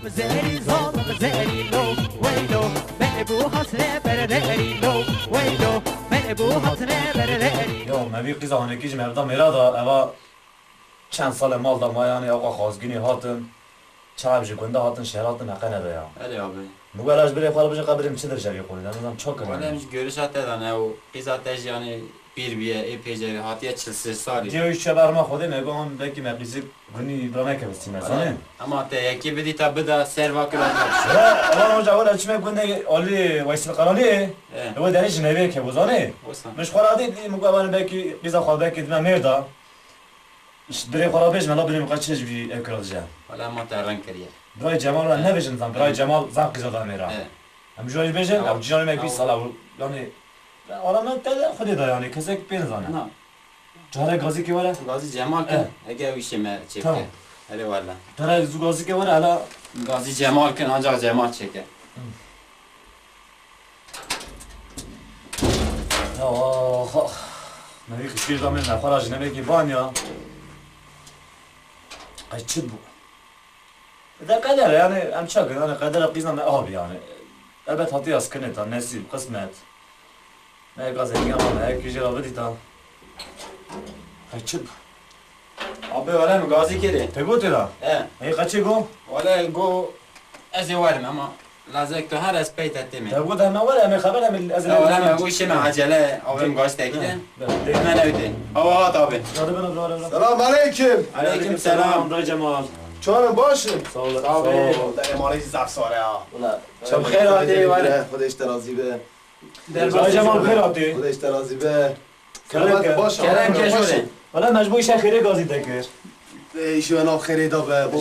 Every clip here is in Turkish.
زهري ظالم زهري لو ويلو من ابو حسن برداري لو ويلو من ابو حسن برداري یا موی قیزا هنکیش مبدا میرادا اوا چند سال مال دا ما یعنی آقا خازگینی هاتن چرا بجی گنده هاتن شهر هاتن مقنه دا یا Öyle abi. مگراج بری خاله بجی قبریم چه در جوی قولی دارم çok Valla کنم hiç görüş hatta da ne o zaten yani bir epeyce hatiye çılsız sarı. دیو ایش چه برما خوده میگم بکی مقیزی گنی برامه که بستیم مثلا Ama hatta yeki bedi tabi da serva kıranlar. اما اون جوال اچمه گنده علی وایسل قرالی و درش نوی که بزانه Olsun. مش خورادی مگوان بکی قیزا خواه بکی دم میردا iş bire خرابش ملا بریم قچش بی اکرالجا Valla ama terren kariyer. برای جمال را نبیشن زن برای جمال زن قیزا دا میرا هم جوانی بیشن او جانی مکی سالا yani آرامت داده خودی دا yani کسی که پین زنه Ana. جاره گازی که وره Gazi Cemal kın. Ege işime çekti. Tamam. Hele valla. جاره زو گازی که وره حالا Gazi Cemal kın ancak Cemal çeker. آه نبی خشکی زمین نخوراج نبی بانیا قچه بو ده قدر yani هم çakı yani قدر قیزن abi yani elbet hatı yaz kene ta nesip kısmet ne gazet yaman ne güzel abi ta قچه بو Abi valla mı Gazi kedi? تگو تیرا ای قچه گو Valla go ezi varım ama lazım ki her espeyt ettim. تگو ده نوال همه خبر همه از Valla mı bu işime acele abim gaz tekti. Hemen evde. Hava at abi. Selam aleyküm. Aleyküm selam. Dayı Cemal. Çorum başım. Sağ ol. Sağ ol. Dayı mali zafsare ya. Çok hayır hadi var. Xuda işte razı be. Dayı Cemal خیر آتی. Xuda işte razı be. Kerem Selamet baş. Kerem keşfedin. ولی مجبور شه خیلی گازی دکر. ایشو انا خیری دا به بو.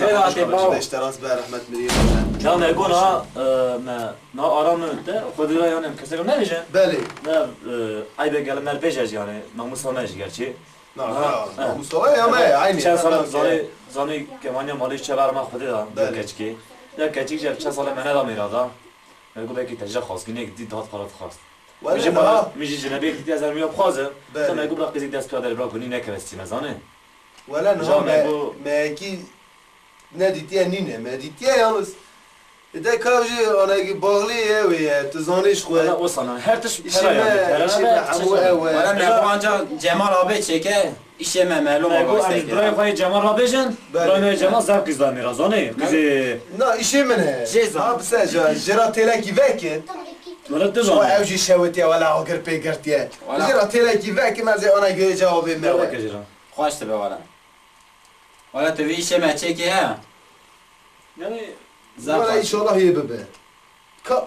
خیر آتی با. Xuda işte razı be rahmet miriyim. Ya نگو نه آرام ده خودی را یانم کسی رو نمیشه. Beli. نه ای به گلم نر پیشش yani namuslanmış gerçi. Mustafa ya me aynı. چند سال زانی کمانی مالیش چه برما خودی دا کچکی. یا کچیک جب چند سال منه دا میرادا. نگو بکی تجربه خواست گینه دی داد قرار خواست. میشه ما میشه جنبی کتی از میاب خوازه. تو نگو برا قزی دست پیاده برا کنی نکرستی مزانه. ولا نه ما کی ندیتیه نینه ما دیتیه yalnız. ده کاوجی آنها باغلیه و تزانیش خواه. ولی اصلا هر تش işime amu ewe. Valla mı bu ancak Cemal abi çeker. İşime malum نگو gaz امی tekti. برای خواهی جمال را بیشن برای جمال زب قیز دا میرازانه قیزی نه işime ne? Ceza. Ha bise jira teleki vekin. ولد شو دزانه اوجی شوتیه ولا آگر پیگرتیه. Valla. جرا تلکی vekin از آنها göre cevabı نه mewe. کجرا Hoştu be valla. Valla tabi işime çeker ha. yani Valla inşallah iyi bebe. Ka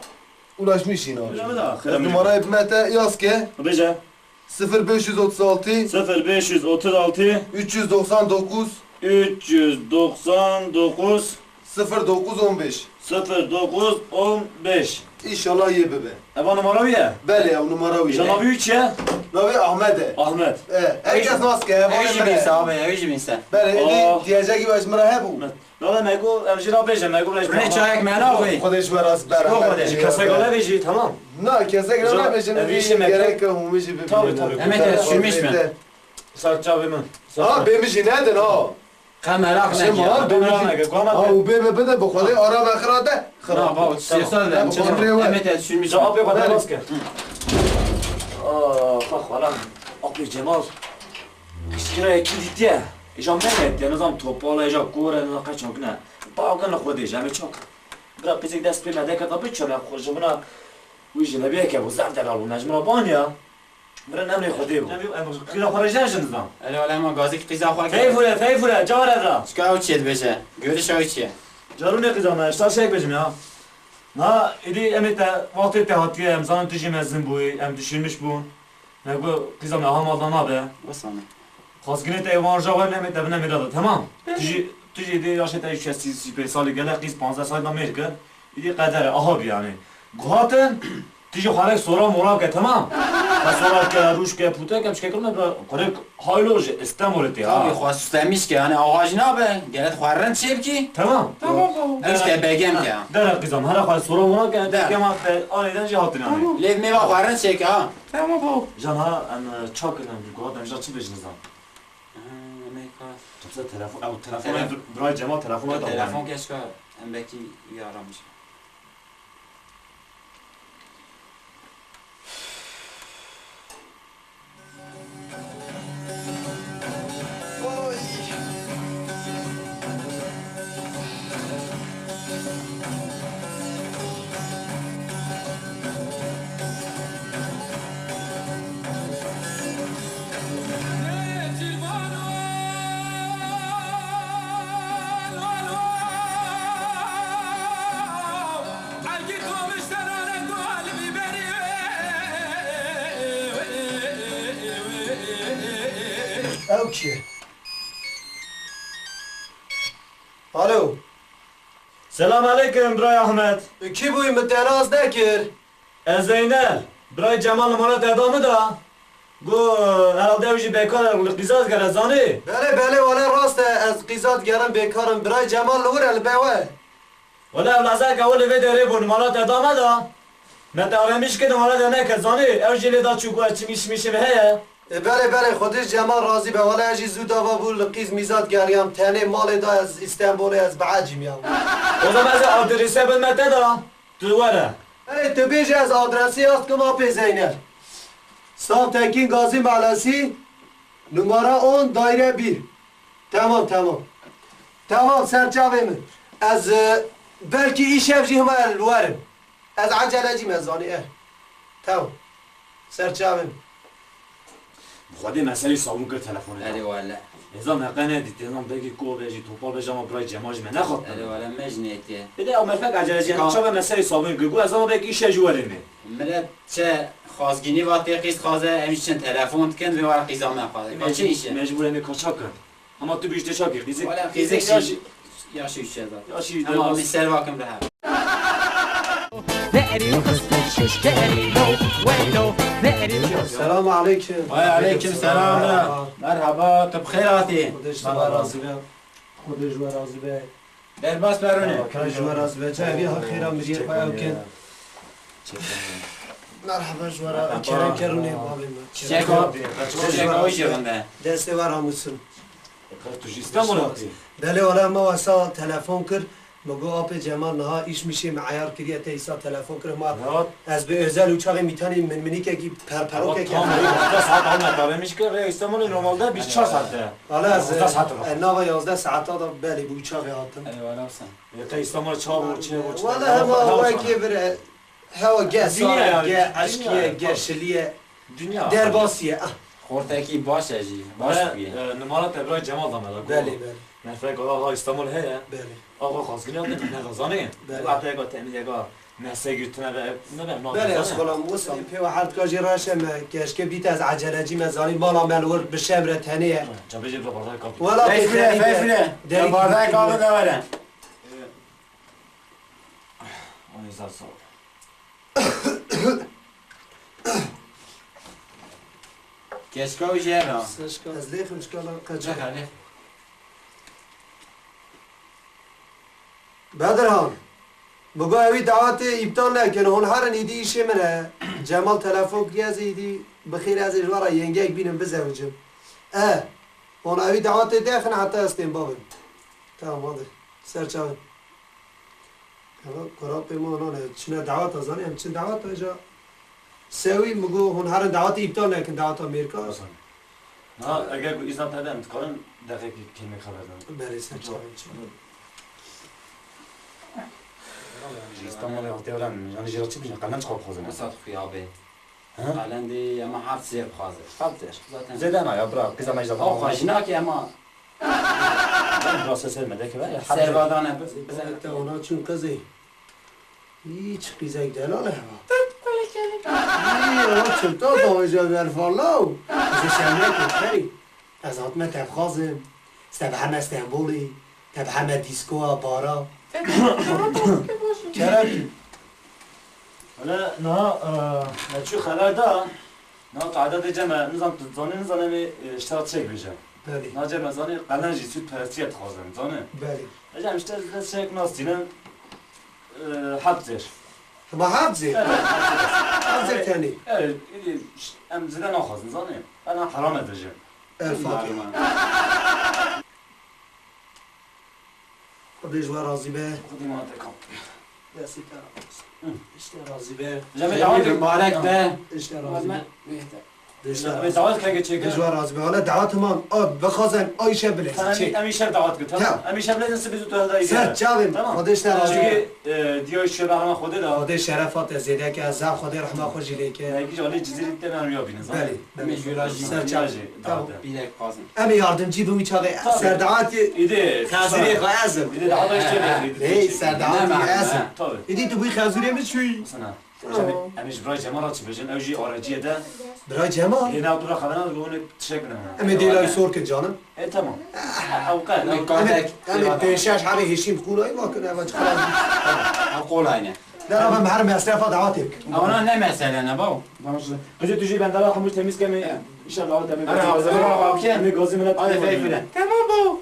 ulaşmışsın abi. Bilemedi ha, kırmızı. Numara ibnete yaz ki Bice 0536 0536 399 399 0915. 0915 İnşallah iyi bebe. Eva numara ya? Beli ya numara uyu. Janabi 3 ya? Navi Ahmet'e. Ahmet. Herkes nasıl ki? Evci binse abi evci binse. Beli diyecek gibi başmara he bu. Lala mego emjira beje mego beje. Ne çayak mena abi. Kodeş veras ber. Kasa gole beje tamam. Ne kese gelen beje. Evişi mekan. Gerek yok umuji bebe. Tabii, tabii. Hemen sürmüş mü? Sarça bemen. Ha bemişi nedin ha? Kamerak ne Şey ya? var bemişi. Ha o bebe bebe bu kadar ara bakırada. Ha bak siyasal da. Hemen sürmüş. Cevap yok kadar maske. Bak valla. Abi Cemal. İşkira ekildi diye. İşam ne etti? Nizam topala ecak kore nizam kaçmak ne? Bağırgan خودی جمع çok. Bırak bizi dest bir medek atabı çöme kocamına. Bu işi ne biyek bu zar delal bu necmra banya. Bırak nemli خودی bu. Kira خارج نشن nizam. Öyle öyle ama gazi kıza xwa. Feyfule cavar evra. Çıkar uçet beje. Görüş o içi. Caru ne kızam ya? Şey becim ya. Na idi emete vakti tehatiye emzanın tücümezsin bu em düşünmüş bu. Ne bu kızam ya hamaldan abi. Basana. Khazgine te evanja var ne te bne mirada tamam. Tücü de yaşa te 3 salı gele kız 15 salı Amerika. İdi kadar ahab yani. Guhatın tücü xalak sonra moral ke tamam. Sonra ke ruş ke puta ke çka kılma korek hayloj İstanbul'te ya. Abi xwas demiş ki yani ağacı ne abi? Gelet xwarran çep ki. Tamam. İşte begem ki. Der kızam her xal sonra moral ke kemat aniden cihatın yani. Lev meva xwarran çek ha. Can ha en çok önemli guhat en jatı bejnizam. Topsa telefon, ev telefon buraya Cemal telefonu da Telefon keşke hem belki yaramış. Ev ki. Alo. Selam aleyküm Bray Ahmet. Ki bu imtihanaz nekir? Zeynel. Bray Cemal numarat adamı da. Bu herhalde evci bekar kızaz gerezani. Bele valla rast az qizat gerim bekarım. Biray Cemal vur el beve. Valla evlazak evli ve deri bu numarat adamı da. Mete aramış ki numarat ne kazani. Evci le da çuku açmışmışım heye. Bele خودش Cemal razı be. Valla eji zuda va bu qiz mizat geriyam. Tane mal da az İstanbul'a az bacim ya. O zaman sen adrese bilmete da. Duvara. Hey tu beji az adresi yaz kuma pe Zeynel. Sağ Tekin Gazi Mahallesi numara 10 daire 1. Tamam. Tamam serçave mi? Az belki iş evcihime el varım. Az aceleciyim az zani Tamam. Serçave mi? Xwedê meselê sabûn kir telefonê. Hadi valla. Êzan meqene dît, êzan belkî ku bêjî topal bêje ama birayê Cemal ji me nexwat. Hadi valla mecniyeti. Bir de ew merfek eceleciye çabe meselê sabûn kir. Gu êzan belkî îşe ji werê me. Millet çe xazgini vati qiz xaze em için telefon dikin ve var qizame xaze. Çe işe? Mecbur em ê kaçak kir. Ama tu bî çak kir. Dîzik. Valla qizek yaşı üçe zaten. Yaşı Ama misal vakım reha. ذأري وخصك شش دأري لو ويلو ذأري Selamun aleyküm. Vay aleyküm selam. Merhaba, tıp khairati. Kudeş var razı be. Kudeş var razı be. Derbas berune. Kudeş var razı be. Çay ha khira mjir payavken. Merhaba jwara. Kerem kerune babim. Çeko işinde. Deste var hamısın. Tu ji İstanbul'a hatî. Bele ola ma wasa telefon kir. Mogo apê Cemal niha iş mişê me ayar kiriye te îsa telefon kir ma ez bi özel uçağı mitanî min minikekî perperokekî Tam bir saat almak avemiş ki ve İstanbul'un normalde 24 saatte. Hala ez 11 saat var. nava 11 saata da belê bu uçağı hatım. Eyvallah sen. Yeka İstanbul'a çağır çe bu. Valla hema wekî bir heva Dünya yani, ge dünya. aşkiye gerşiliye Dünya. derbasiye. Xortaki baş eji. Baş biye. Numara tebrik Cemal da mela. Belê Nefrek Allah İstanbul heye. belê. Ağa xazgın yaptı ne kazanı. Bəli. Hatta ega temin ega nese gütüne ve ne ben Belê ez xolam wisa pê wahad ka jî raşe me keşke bît ez acelecî me zanî mala me li wir bi şemre tenêye. Cabece de bazar kapı. Wala Feyfile, feyfile. Ya bardak kahve de var. Ay zar sağ ol. Keşke o işe ha. Ez lêxim şkala qaça. Hadi. Bedirhan, bugün evi davetê iptal nekin, hon herin îdî işê min e. Cemal telefon kiriye zîdî, bixîr ez ê ji wara yengek bînim bizewicim. Hon evî davetê dexin heta ez tên bavim. Tamam hadi, serçavin. Korapê me hone çine davet zanî, em çin davet eja. Sewî bugün hon herin davetê iptal nekin, daveta Mêrika. Ha eğer bu izan tabi emtkarın dakika kelime haberden. Belê serçavin çin. İstanbul'a yaptı öğren. Yani jiratçı bir şey. Kandan çıkıp kazanır. Mesat khuyabe. Ha? Alendi ama hart sev khaze. Kaldır. Zaten. Zeden ya bırak. Kıza mecda. O khajna ki ama Ben burası sevmedi ki var ya. servadana Te ona çün kızı. Hiç qizek delal heva. İyi, çün ta davacı verfalav. Bize şemre kutferi. Ez hatme tebxazım. Sebheme İstanbuli. Tebheme diskoa para. Kerem. Öyle ne şu haberde ne taada diyeceğim nizam zanı bir iştirak çekmeyeceğim. Beli. Ne cem zanı kalan jisut perestiyet kazanır zanı. Beli. Diyeceğim işte şey nasılın habzir. Ma habzi. Habzi tani. Evet, em zeden akazın zanı. Ben haram edeceğim. El Fatiha. خودش جوار راضی به خودی ما تکام دستی طرف اشته راضی به جمع دعوت دعوت مبارک به اشته راضی به اشته به راضی دعوت که چه به که جوار راضی به حالا دعوت ما بخوازن آیشه بلیز چی؟ همیشه دعوت که تمام. تمام همیشه بلدن سبیز تو هدایی سر چاویم خودش راضی به دیوی شو برام خوده دا خودش شرفات زیده که از زن خودی رحمه خوشی لیکه یکی جالی جزیره ته من رو بینه بله همیش ویراجی سر چاویم تمام بیلک قازم امی یاردمچی بومی چاقه سر دعوت ایده خازوری خوازم ایده دعوتش چه ای سر دعوت ازم طبعا ایدی تو بوی خازوری بچوی مثلا همیش برای جمالات چی بجن اوجی آرجیه ده برای جمال یه ناو دورا خبرنا رو اون تشکر نه امی دیلای سور که جانم ای تمام اوقات امی پیشش همه هشیم خونایی ما کنه اما چخرم قول aynı. در آبم هر مصرفا دعوتی Ona ne mesele ne bu? قضیه تو جی بندلا خموش تمیز که می ایشان دعوت می Ana hazır ol abi. می گازی ملت Hadi feyfile. Tamam bu.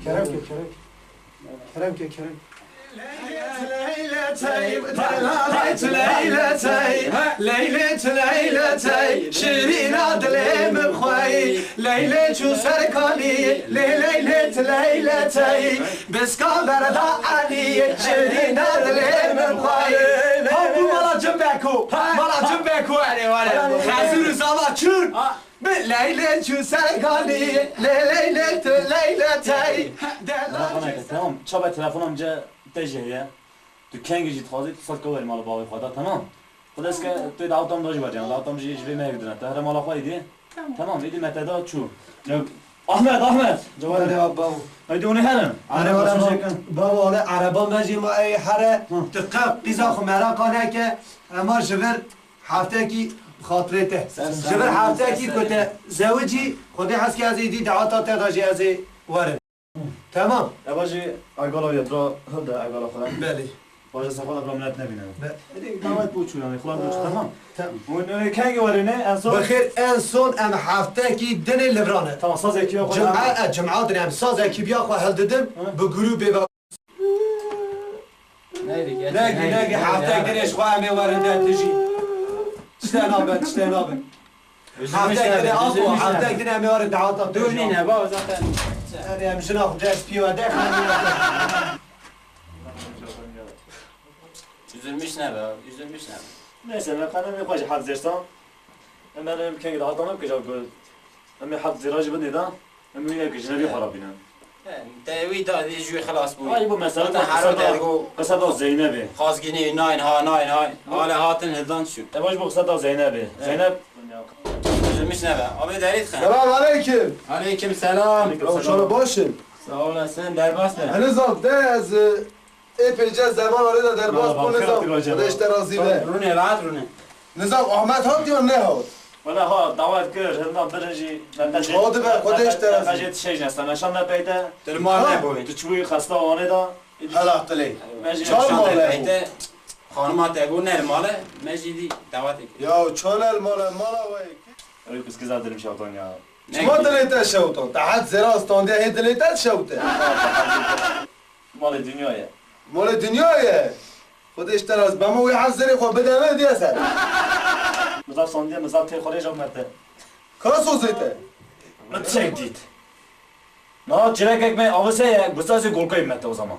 کرم که کرم که کرم ليلتي شيرين دلي مخوي ليلة شو سركاني ليلتي بسكالر دا علي شيرين دلي مخوي هبو مالا جنبكو خازور زاوا چون ليلة شو سركاني ليلتي تمام چابه تلفنم جا تجهیه تو کنگی جیت خواهی تو سال که مال باقی خدا تمام خدا است که توی دعوتم داشت بجام دعوتم جی جوی میگذرن تا هر مال خواهی دی تمام ایدی متدا چو احمد جواد بابا ایدونی هرم بابا حالا عربان بجی ما ای هره دقیق قیزا خو مراقانه که اما جبر هفته کی خاطرته جبر هفته کی کته زوجی خودی هست که از ایدی دعوتات داشی از وره تمام باجی اگالا یادرا هده اگالا خودم بله باجی سفاده برامنت نبینم بله دعوت بود چون یعنی خلاص تمام اون کنگی ورینه انسان بخیر انسان ام هفته کی دن لبرانه تمام ساز کی خودم جمعه دنیم ساز کی بیا خو هل ددم به گروه به نگی هفته دنش خو ام ورنده تجی اشتنابه هفته دن آقا هفته دن ام ورنده دعوت Dur ne bu zaten. ام شناخ جاس پیاده Üzülmüş ne be? Üzülmüş ne? neyse ben kanım yok acı hak zersam ben kengi dağıtamam ki cevap ama hak ziracı bu dedi ama yine ki jnabi harabina Devi da diye خلاص bu. ay bu mesela Zaten her dergo kısa Zeynep'i Khazgini nine ha. Hala hatın hızdan şu. baş bu kısa Zeynep'i Zeynep Üzülmüş ne be? Abi derit khan. سلام علیکم Aleyküm selam. شما باشین Sağ olasın derbas ne? نظام ده از epeyce zaman orada derbas bu nizam خودش ترازی به Rune rahat rune. نظام احمد هات یا نه هات ولی ها دعوت کرد هندام برنجی خود به خودش ترازی اجت شیء نستم نشان نپیده Tırmar ne bu? تو چوی خسته آنه دا حالا تلی مجید چهار Şan ماله tepeyte. Hanıma tegu nermalı. Mecidi davet et. یا چانل مالا وای öyle kız kız dedim şahtan ya ما دلیت شوتان تحت زراستان ده هی دلیت شوته مال dünyaya مال دنیایه خودش تراز به ما وی حضری خو بدمه دیگه سر مزاف ساندیه مزاف تی خورش آمده کاس وزیته ne çek dit ne çilek ekmeği avısa ya güzelce golkayım mette o zaman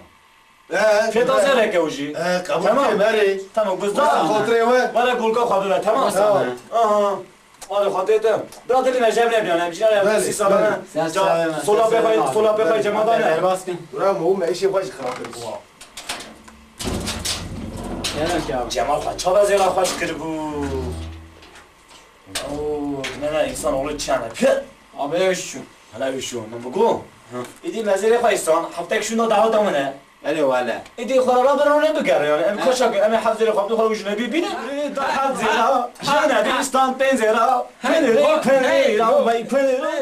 fiyata zerek ya uji قبول Tamam. که بری tamam güzel خاطره و bana golka kabul tamam aha hadi خاطره biraz eline cebine bir yani bir şeyler Bəli, yapısı sana sola bekay cemadan ya Derbas kın. برام مو میشه خوش خاطر Gel ki abi. Cemal Khan çaba zira hoş kır bu ooo ne insan oğlu çane pü Abi şu. hala şu ne bu İdi mezere koysan hafta şuna davet amına Hadi valla. İdi خرابا برونه بگره yani em koşak em حضر خود خود وجنه ببینه دا حضر جانا دستان پنزرا پنره پنره وای پنره